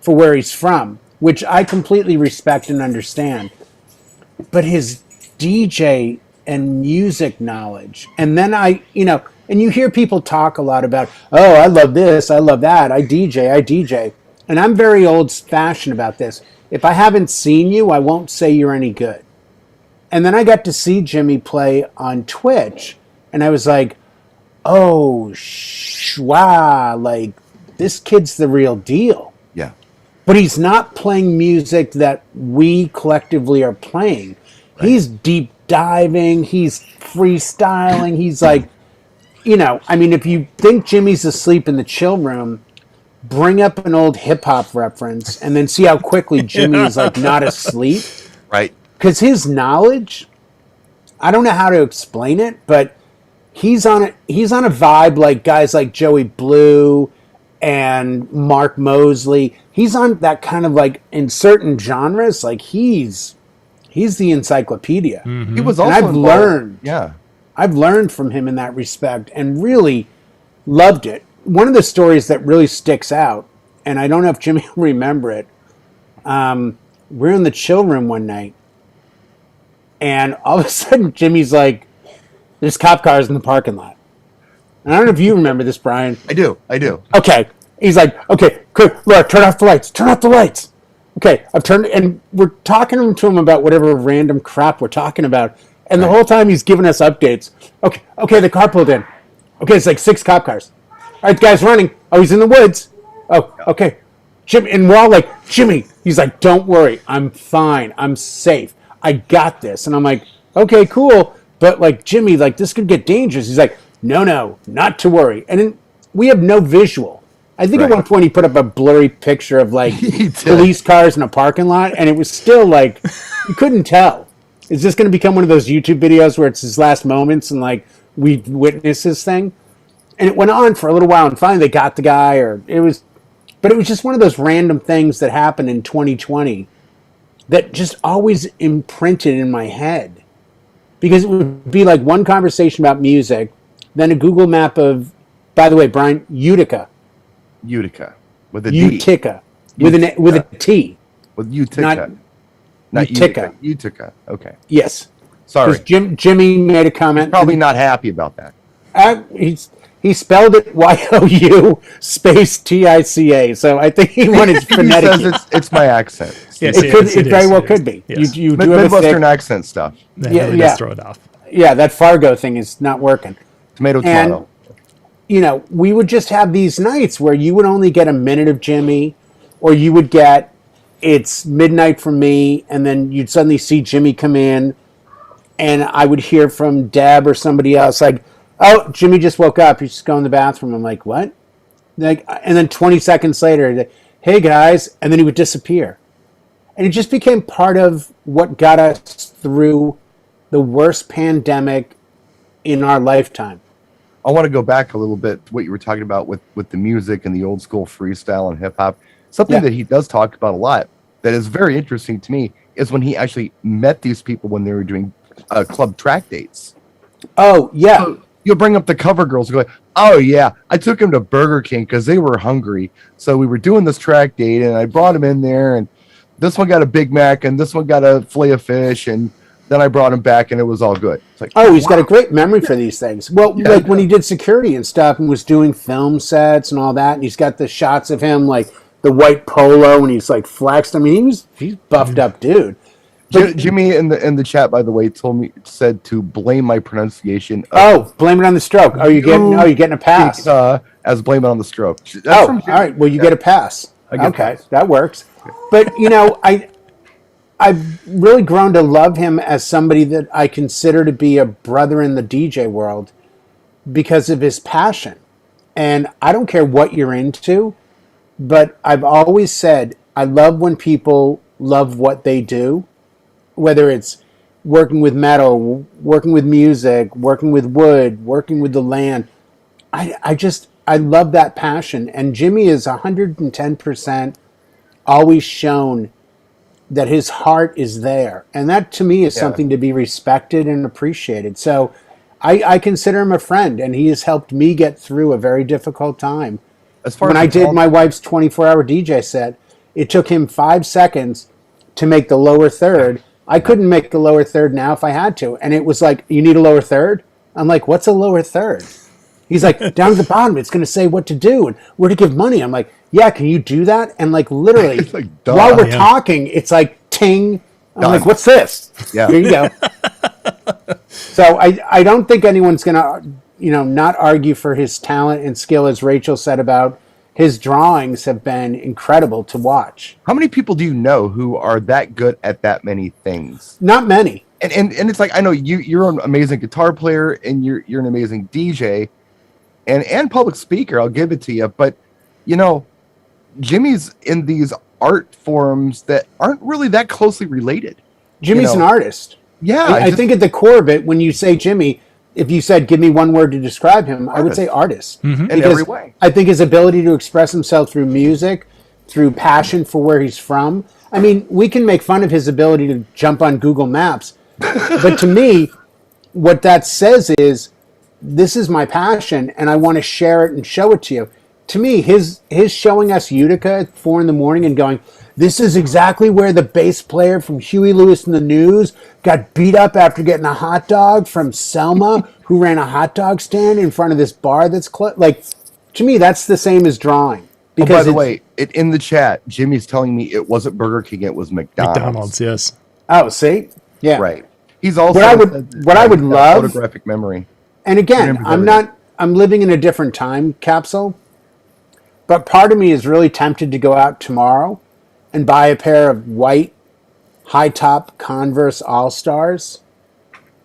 for where he's from, which I completely respect and understand, but his DJ and music knowledge. And then and you hear people talk a lot about, oh, I love this, I love that, I DJ. And I'm very old-fashioned about this. If I haven't seen you, I won't say you're any good. And then I got to see Jimmy play on Twitch, and I was like, oh, wow, like, this kid's the real deal. Yeah. But he's not playing music that we collectively are playing. Right. He's deep diving, he's freestyling, he's like, you know, I mean, if you think Jimmy's asleep in the chill room, bring up an old hip-hop reference and then see how quickly Jimmy is like not asleep. Right. Because his knowledge, I don't know how to explain it, but he's on a vibe like guys like Joey Blue and Mark Mosley. He's on that kind of like, in certain genres, like he's the encyclopedia. Mm-hmm. He was also I've learned from him in that respect and really loved it. One of the stories that really sticks out, and I don't know if Jimmy will remember it, we're in the chill room one night, and all of a sudden Jimmy's like, there's cop cars in the parking lot. And I don't know if you remember this, Brian. I do. Okay. He's like, okay, quick, Laura, turn off the lights. Okay, I've turned, and we're talking to him about whatever random crap we're talking about. And the whole time he's giving us updates. Okay, the car pulled in. Okay, it's like 6 cop cars. All right, guy's running. Oh, he's in the woods. Oh, okay. Jimmy, and we're all like, Jimmy. He's like, don't worry. I'm fine. I'm safe. I got this. And I'm like, okay, cool. But like, Jimmy, like, this could get dangerous. He's like, no, not to worry. And then we have no visual. I think at one point he put up a blurry picture of like police cars in a parking lot. And it was still like, you couldn't tell. Is this going to become one of those YouTube videos where it's his last moments and like we witness this thing? And it went on for a little while, and finally they got the guy, but it was just one of those random things that happened in 2020 that just always imprinted in my head. Because it would be like one conversation about music, then a Google map of, by the way, Brian, Utica. With a D. Utica. With a T. With Utica. Not Utica. Utica. Okay. Yes. Sorry. Jimmy made a comment. He's probably not happy about that. He spelled it YOU space TICA. So I think he wanted phonetic. He says it's my accent. Yes, it very well could be. Yes. You do have Midwestern accent stuff. Yeah. Throw it off. Yeah, that Fargo thing is not working. Tomato. You know, we would just have these nights where you would only get a minute of Jimmy, or you would get, it's midnight for me, and then you'd suddenly see Jimmy come in, and I would hear from Deb or somebody else like, oh, Jimmy just woke up. He's just going to the bathroom. I'm like, what? Like, and then 20 seconds later, like, hey guys, and then he would disappear. And it just became part of what got us through the worst pandemic in our lifetime. I want to go back a little bit to what you were talking about with the music and the old school freestyle and hip hop. Something that he does talk about a lot that is very interesting to me is when he actually met these people when they were doing club track dates. Oh yeah. So you'll bring up the cover girls and go, oh yeah, I took him to Burger King because they were hungry. So we were doing this track date and I brought him in there and this one got a Big Mac and this one got a fillet of fish and then I brought him back and it was all good. It's like, oh, he's got a great memory for these things. Well, like when he did security and stuff and was doing film sets and all that, and he's got the shots of him like the white polo and he's like flexed. I mean, he's buffed up dude. But Jimmy in the chat, by the way, said to blame my pronunciation. Blame it on the stroke. You're getting a pass. As blame it on the stroke. All right. Well, you get a pass. Okay, that works. But I've really grown to love him as somebody that I consider to be a brother in the DJ world because of his passion. And I don't care what you're into, but I've always said I love when people love what they do, whether it's working with metal, working with music, working with wood, working with the land. I love that passion. And Jimmy is 110% always shown that his heart is there. And that to me is something to be respected and appreciated. So I consider him a friend, and he has helped me get through a very difficult time. When I did my wife's 24-hour DJ set, it took him 5 seconds to make the lower third. I couldn't make the lower third now if I had to. And it was like, you need a lower third? I'm like, what's a lower third? He's like, down at the bottom, it's going to say what to do and where to give money. I'm like, yeah, can you do that? And like literally, like, while we're talking, it's like ting. I'm like, what's this? Yeah. Here you go. So I don't think anyone's going to, not argue for his talent and skill, as Rachel said about his drawings have been incredible to watch. How many people do you know who are that good at that many things? Not many. And it's like, I know you're an amazing guitar player and you're an amazing DJ and public speaker. I'll give it to you. But, Jimmy's in these art forms that aren't really that closely related. Jimmy's an artist. Yeah. I think at the core of it, when you say Jimmy, if you said, give me one word to describe him, I would say artist. Mm-hmm. In every way. I think his ability to express himself through music, through passion for where he's from. I mean, we can make fun of his ability to jump on Google Maps. But to me, what that says is, this is my passion, and I want to share it and show it to you. To me, his showing us Utica at 4 a.m. and going, this is exactly where the bass player from Huey Lewis and the News got beat up after getting a hot dog from Selma, who ran a hot dog stand in front of this bar that's closed. Like, to me, that's the same as drawing. Because by the way, in the chat, Jimmy's telling me it wasn't Burger King, it was McDonald's. McDonald's, yes. Oh, see? Yeah. Right. He's also what I would love photographic memory. And again, I'm living in a different time capsule, but part of me is really tempted to go out tomorrow and buy a pair of white high top Converse All-Stars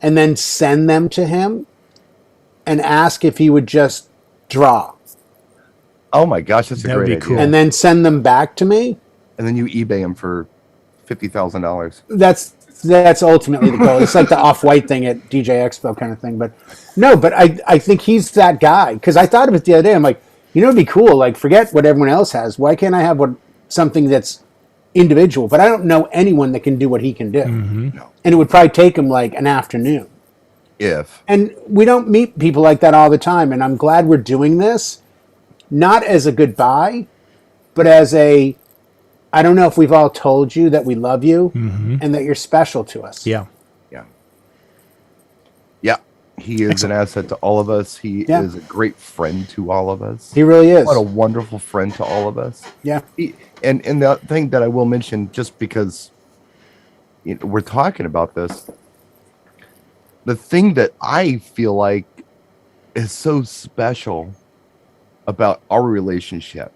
and then send them to him and ask if he would just draw. Oh my gosh, that's a great idea. Cool. And then send them back to me. And then you eBay them for $50,000. That's ultimately the goal. It's like the Off-White thing at DJ Expo kind of thing. But no, but I think he's that guy. Because I thought of it the other day. I'm like, it'd be cool. Like, forget what everyone else has. Why can't I have something that's individual? But I don't know anyone that can do what he can do. Mm-hmm. No. And it would probably take him like an afternoon. And we don't meet people like that all the time. And I'm glad we're doing this. Not as a goodbye, but as a, I don't know if we've all told you that we love you and that you're special to us. Yeah. He is an asset to all of us. He is a great friend to all of us. He really is. What a wonderful friend to all of us. Yeah. And the thing that I will mention, just because we're talking about this, the thing that I feel like is so special about our relationship,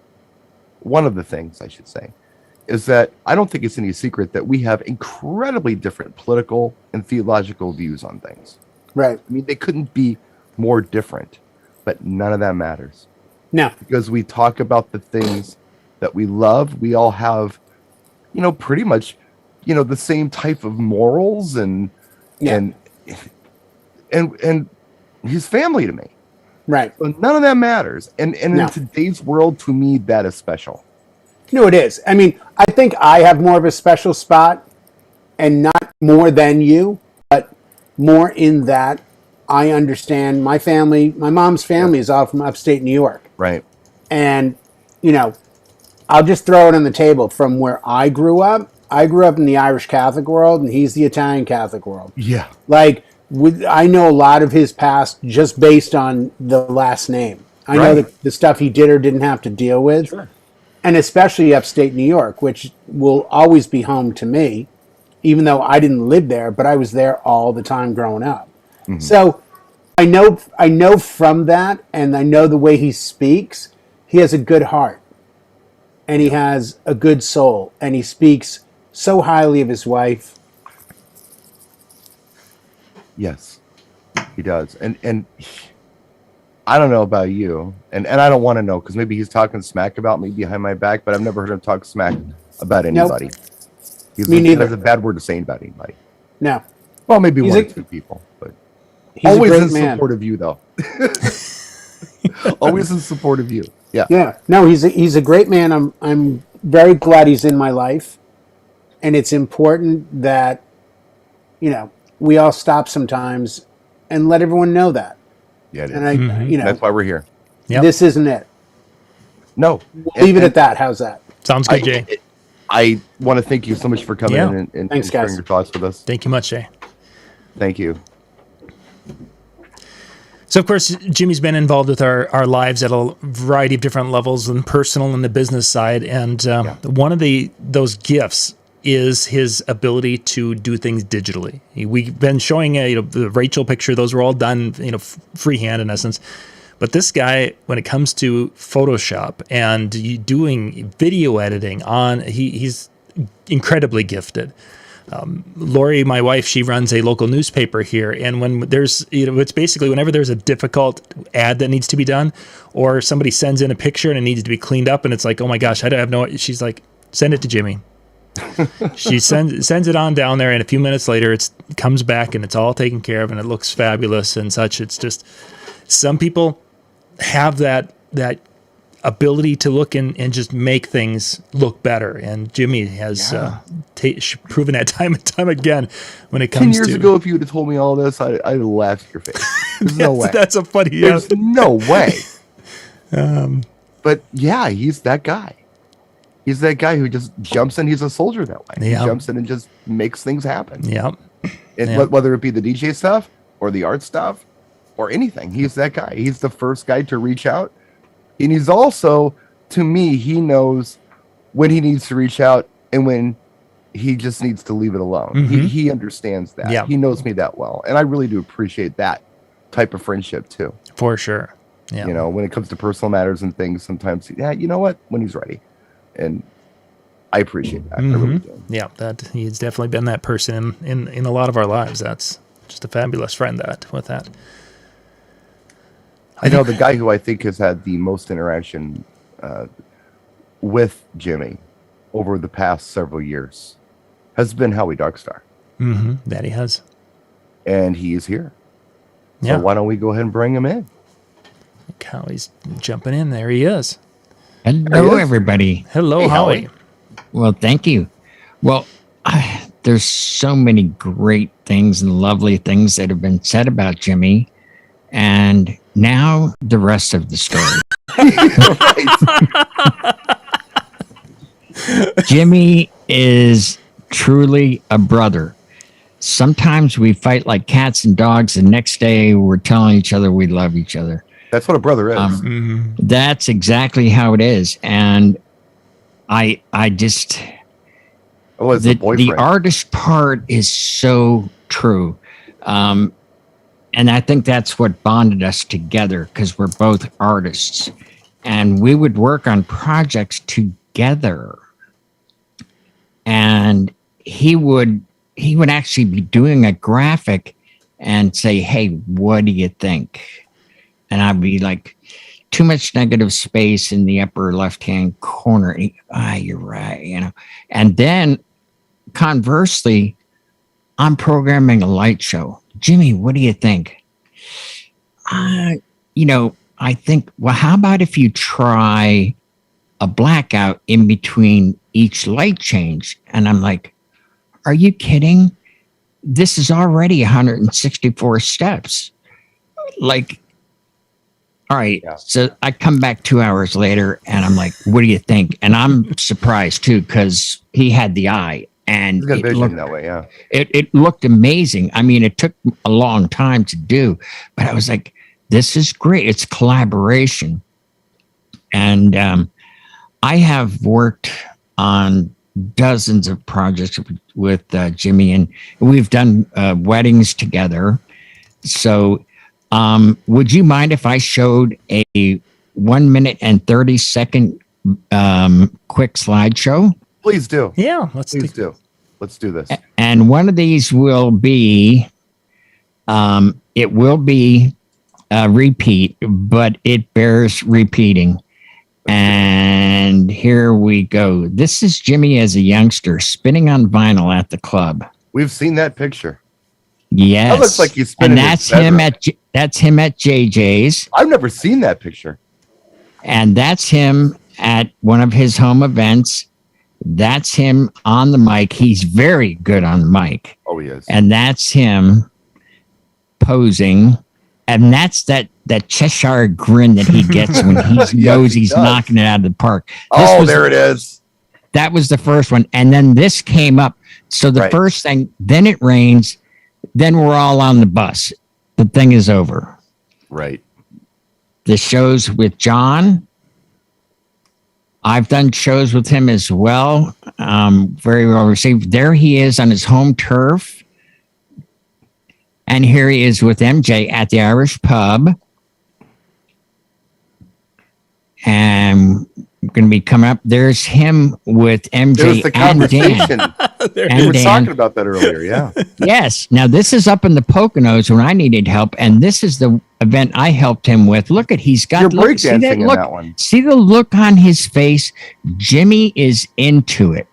one of the things I should say, is that I don't think it's any secret that we have incredibly different political and theological views on things. Right. I mean, they couldn't be more different, but none of that matters. No. Because we talk about the things that we love. We all have, pretty much, the same type of morals and he's family to me. Right. So none of that matters. And No. in today's world, to me, that is special. No, it is. I mean, I think I have more of a special spot, and not more than you, but more in that I understand my family. My mom's family is all from upstate New York. Right. And, you know, I'll just throw it on the table from where I grew up. I grew up in the Irish Catholic world, and he's the Italian Catholic world. Yeah. Like, I know a lot of his past just based on the last name. I know Right. the stuff he did or didn't have to deal with. Sure. And especially upstate New York, which will always be home to me, even though I didn't live there, but I was there all the time growing up. Mm-hmm. So I know from that, and I know the way he speaks, he has a good heart, and he has a good soul, and he speaks so highly of his wife. Yes, he does. And I don't know about you, and I don't want to know, because maybe he's talking smack about me behind my back, but I've never heard him talk smack about anybody. Me neither. That's a bad word to say about anybody. No, Well, maybe He's one a- or two people, but he's a always great in man. support of you, though. Always in support of you. Yeah. Yeah, no, he's a great man. I'm very glad he's in my life, and it's important that, you know, we all stop sometimes and let everyone know that. Yeah, it is. And I, you know, That's why we're here. Yep. this isn't it. No. We'll leave it at that. How's that? Sounds good, Jay. I want to thank you so much for coming Yeah. in and Thanks, sharing guys. your thoughts with us. Thank you much, Jay. Thank you. So, of course, Jimmy's been involved with our lives at a variety of different levels, and personal and the business side. And one of those gifts is his ability to do things digitally. We've been showing the Rachel picture; those were all done freehand in essence. But this guy, when it comes to Photoshop and doing video editing, he's incredibly gifted. Lori, my wife, she runs a local newspaper here, and when there's, it's basically whenever there's a difficult ad that needs to be done, or somebody sends in a picture and it needs to be cleaned up, and it's like, oh my gosh, I don't have no. She's like, send it to Jimmy. She sends it on down there, and a few minutes later, it comes back and it's all taken care of, and it looks fabulous and such. It's just, some people have that ability to look and just make things look better, and Jimmy has proven that time and time again when it 10 comes years to ago, if you would have told me all this, I'd have laughed in your face. There's no way. that's a funny There's no way. But yeah, he's that guy. He's that guy who just jumps in. He's a soldier that way. Yeah. He jumps in and just makes things happen. yeah And Yeah. whether it be the DJ stuff or the art stuff or anything, he's that guy. He's the first guy to reach out. And he's also, to me, he knows when he needs to reach out and when he just needs to leave it alone. Mhm. He understands that. Yeah. He knows me that well. And I really do appreciate that type of friendship too. for sure. Yeah. You know, when it comes to personal matters and things, sometimes, yeah, you know what? When he's ready. And I appreciate that. I really do. Yeah, that he's definitely been that person in a lot of our lives. That's just a fabulous friend with that. I know the guy who I think has had the most interaction with Jimmy over the past several years has been Howie Darkstar. That he has. And he is here. Yeah. So why don't we go ahead and bring him in? Look how he's jumping in. There he is. Hello, everybody. Hello, Hey, Howie. Howie. Well, thank you. Well, there's so many great things and lovely things that have been said about Jimmy. And now the rest of the story. Jimmy is truly a brother. Sometimes we fight like cats and dogs, and next day we're telling each other we love each other. That's what a brother is. That's exactly how it is. And I just, Oh, as a the boyfriend. artist part is so true. And I think that's what bonded us together, because we're both artists, and we would work on projects together. And he would actually be doing a graphic and say, "Hey, what do you think?" And I'd be like, "Too much negative space in the upper left-hand corner." And you're right, you know. And then conversely, I'm programming a light show. "Jimmy, what do you think?" I think, well, how about if you try a blackout in between each light change? And I'm like, are you kidding? This is already 164 steps. Like, all right. Yeah. So I come back 2 hours later and I'm like, what do you think? And I'm surprised too, because he had the eye and He's got it vision looked, that way. Yeah. it looked amazing. I mean, it took a long time to do, but I was like, this is great. It's collaboration. And I have worked on dozens of projects with Jimmy, and we've done weddings together. So would you mind if I showed a 1 minute and 30-second quick slideshow? Please do. Yeah, Please do. Let's do this. And one of these will be, it will be a repeat, but it bears repeating. And here we go. This is Jimmy as a youngster spinning on vinyl at the club. We've seen that picture. Yes. That looks like he's spinning. And that's him at JJ's. I've never seen that picture. And that's him at one of his home events. That's him on the mic. He's very good on the mic. Oh, he is. And that's him posing. And that's that Cheshire grin that he gets when he knows he's knocking it out of the park. There it is. That was the first one. And then this came up. So the first thing, then it rains. Then we're all on the bus. The thing is over. Right. The shows with John. I've done shows with him as well. Very well received. There he is on his home turf. And here he is with MJ at the Irish pub. And I'm going to be coming up. There's him with MJ There's the and conversation. Dan. We were talking about that earlier. Yeah. Yes. Now, this is up in the Poconos when I needed help. And this is the event I helped him with. Look at, he's got You're look, breakdancing in that one. See the look on his face? Jimmy is into it.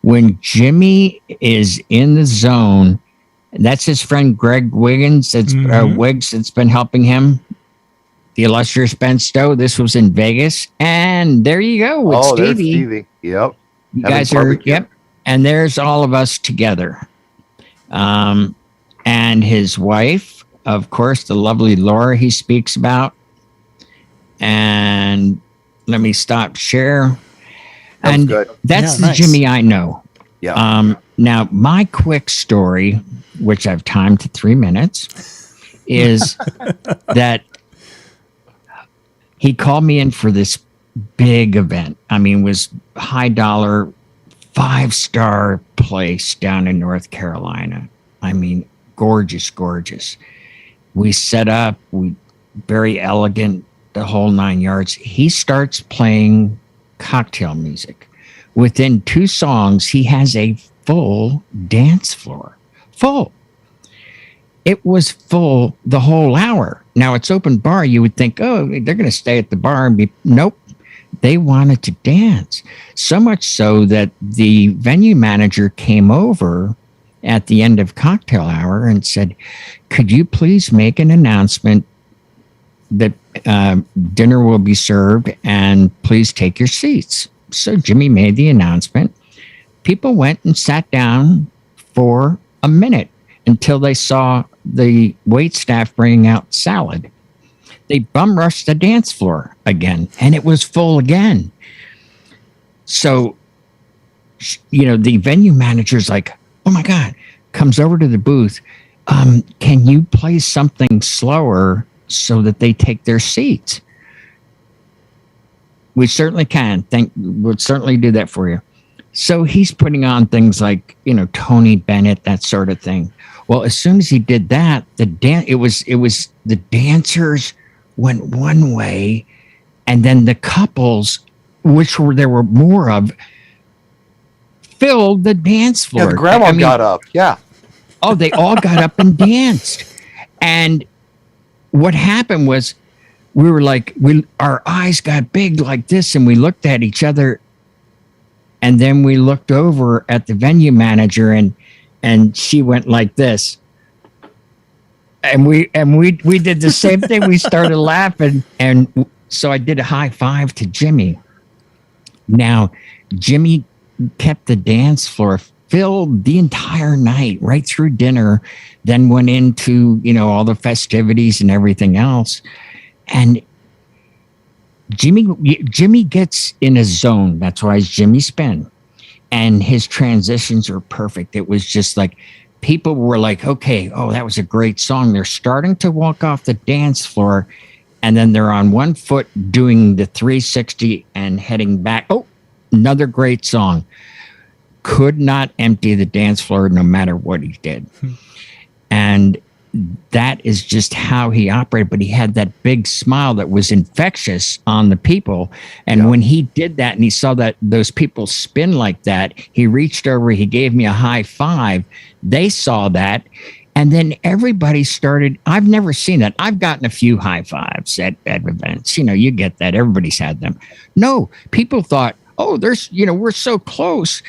When Jimmy is in the zone, that's his friend Greg Wiggins, Wiggs, that's been helping him. The illustrious Ben Stowe. This was in Vegas. And there you go with Stevie. There's Stevie. Yep. You guys are, yep. And there's all of us together. And his wife, of course, the lovely Laura he speaks about. And let me stop share. And that's the Jimmy I know. Yeah. Now, my quick story, which I've timed to 3 minutes, is that he called me in for this big event. I mean, it was high dollar, 5-star place down in North Carolina. I mean, gorgeous, gorgeous. We set up, very elegant, the whole 9 yards. He starts playing cocktail music. Within 2 songs, he has a full dance floor. Full. It was full the whole hour. Now, it's open bar. You would think, oh, they're going to stay at the bar and be... Nope. They wanted to dance. So much so that the venue manager came over at the end of cocktail hour and said, could you please make an announcement that dinner will be served and please take your seats? So Jimmy made the announcement. People went and sat down for a minute until they saw the wait staff bringing out salad. They bum rushed the dance floor again, and it was full again. So, the venue manager's like, oh my God, comes over to the booth. Can you play something slower so that they take their seats? We certainly can. We'll certainly do that for you. So he's putting on things like, Tony Bennett, that sort of thing. Well, as soon as he did that, it was the dancers went one way, and then the couples, there were more of, filled the dance floor. Yeah, the grandma got up. Yeah. Oh, they all got up and danced. And what happened was we were like, our eyes got big like this, and we looked at each other, and then we looked over at the venue manager, and she went like this. and we did the same thing. We started laughing, and so I did a high five to Jimmy. Now, Jimmy kept the dance floor filled the entire night, right through dinner, then went into, all the festivities and everything else. And Jimmy gets in a zone. That's why it's Jimmy Spin. And his transitions are perfect. It was just like people were like, okay, oh, that was a great song. They're starting to walk off the dance floor, and then they're on one foot doing the 360 and heading back. Oh, another great song. Could not empty the dance floor no matter what he did. And that is just how he operated. But he had that big smile that was infectious on the people. And when he did that and he saw that those people spin like that, he reached over, he gave me a high five. They saw that. And then everybody started. I've never seen that. I've gotten a few high fives at events. You get that. Everybody's had them. No, people thought, oh, there's, we're so close.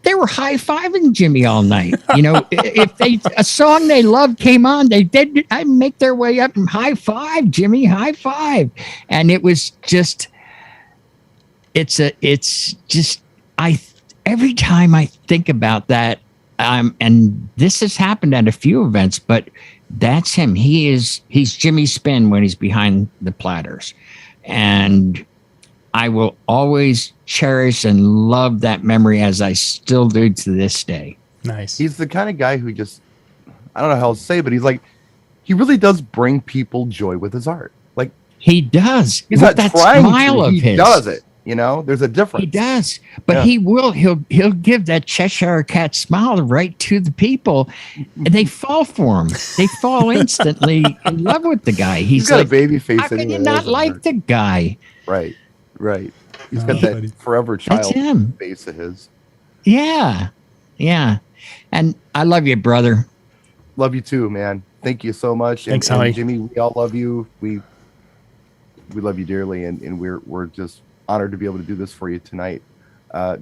They were high-fiving Jimmy all night. If a song they loved came on, I'd make their way up and high five, Jimmy, high five. And it was just, every time I think about that, and this has happened at a few events, but that's him. He's Jimmy Spin when he's behind the platters. And I will always cherish and love that memory as I still do to this day. Nice. He's the kind of guy who just, I don't know how to say, but he's like, he really does bring people joy with his art. Like he does. He's with not that trying smile to, of he his. does it. There's a difference. He does, but he'll give that Cheshire Cat smile right to the people, and they fall for him. They fall instantly in love with the guy. He's got like, a baby face. How can you not like the guy? Right. He's got that forever child face of his. Yeah. And I love you, brother. Love you too, man. Thank you so much. Thanks, and Howie. Jimmy, we all love you. We love you dearly, and we're just honored to be able to do this for you tonight.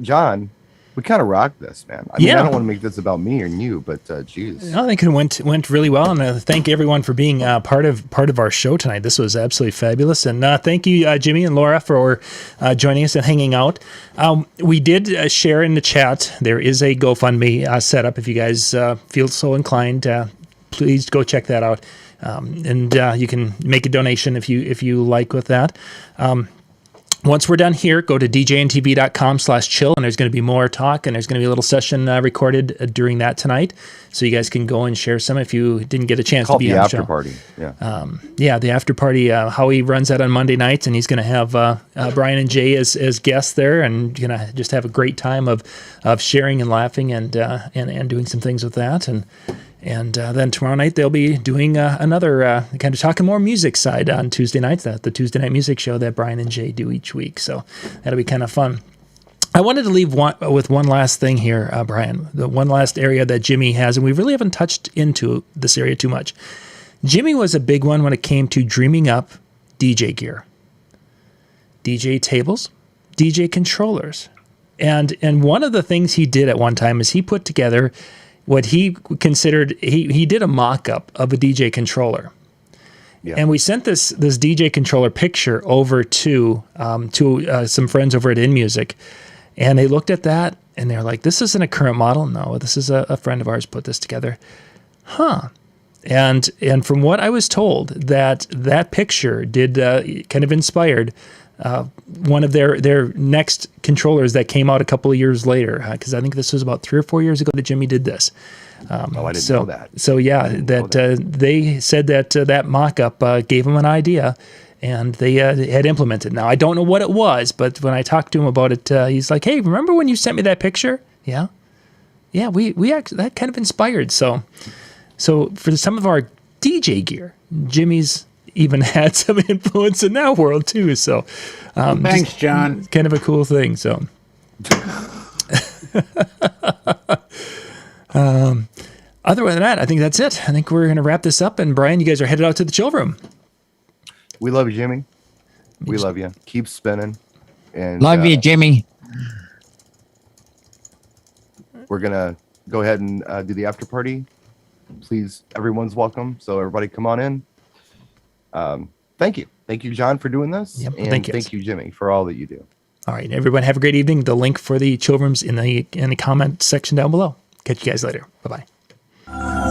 John, we kind of rocked this, man. I mean, I don't want to make this about me or you, but geez. I think it went really well, and thank everyone for being part of our show tonight. This was absolutely fabulous, and thank you, Jimmy and Laura, for joining us and hanging out. We did share in the chat. There is a GoFundMe set up. If you guys feel so inclined, please go check that out, and you can make a donation if you like with that. Once we're done here, go to djntv.com/chill, and there's going to be more talk, and there's going to be a little session recorded during that tonight, so you guys can go and share some if you didn't get a chance to be on the show. After party. The after party. Howie runs that on Monday nights, and he's going to have Brian and Jay as guests there, and going to just have a great time of sharing and laughing and doing some things with that. And then tomorrow night they'll be doing another kind of talking more music side on Tuesday nights, the Tuesday night music show that Brian and Jay do each week. So that'll be kind of fun. I wanted to leave with one last thing here, Brian, the one last area that Jimmy has, and we really haven't touched into this area too much. Jimmy was a big one when it came to dreaming up DJ gear, DJ tables, DJ controllers. And one of the things he did at one time is he put together what he considered, he did a mock-up of a DJ controller. Yeah. And we sent this DJ controller picture over to some friends over at InMusic, and they looked at that and they're like, this isn't a current model. No, this is a friend of ours put this together. Huh. And from what I was told, that picture did kind of inspired one of their next controllers that came out a couple of years later, because I think this was about 3 or 4 years ago that Jimmy did this. I didn't know that. So yeah, they said that mock-up gave them an idea, and they had implemented. Now I don't know what it was, but when I talked to him about it, he's like, "Hey, remember when you sent me that picture? Yeah, we actually, that kind of inspired." So for some of our DJ gear, Jimmy's even had some influence in that world too. So thanks, John. Kind of a cool thing. So other than that, I think that's it. I think we're going to wrap this up. And Brian, you guys are headed out to the chill room. We love you, Jimmy. We love you. Keep spinning. And love you, Jimmy. We're going to go ahead and do the after party. please, everyone's welcome. So everybody come on in. Thank you. Thank you, John, for doing this. Yep, and thank you, Jimmy, for all that you do. All right, everyone, have a great evening. The link for the chill rooms in the comment section down below. Catch you guys later. Bye-bye.